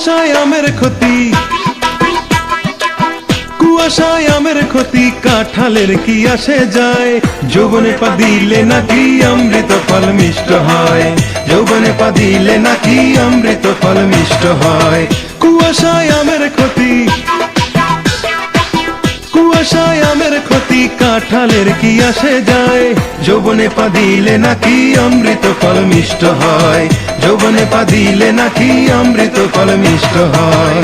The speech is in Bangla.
কুয়াশায় আমের ক্ষতি, কুয়াশায় আমের ক্ষতি, কাঁঠালের কি আসে যায়? যৌবনে পা দিলে নাকি অমৃত ফল মিষ্ট হয়, যৌবনে পা দিলে নাকি অমৃত ফল মিষ্ট হয়। কুয়াশায় আমের ক্ষতি, কুয়াশায় আমের ক্ষতি, কাঁঠালের কি আসে যায়? যৌবনে পা দিলে নাকি অমৃত ফল মিষ্ট হয়, যৌবনে পা দিলে নাকি অমৃত ফল মিষ্ট হয়।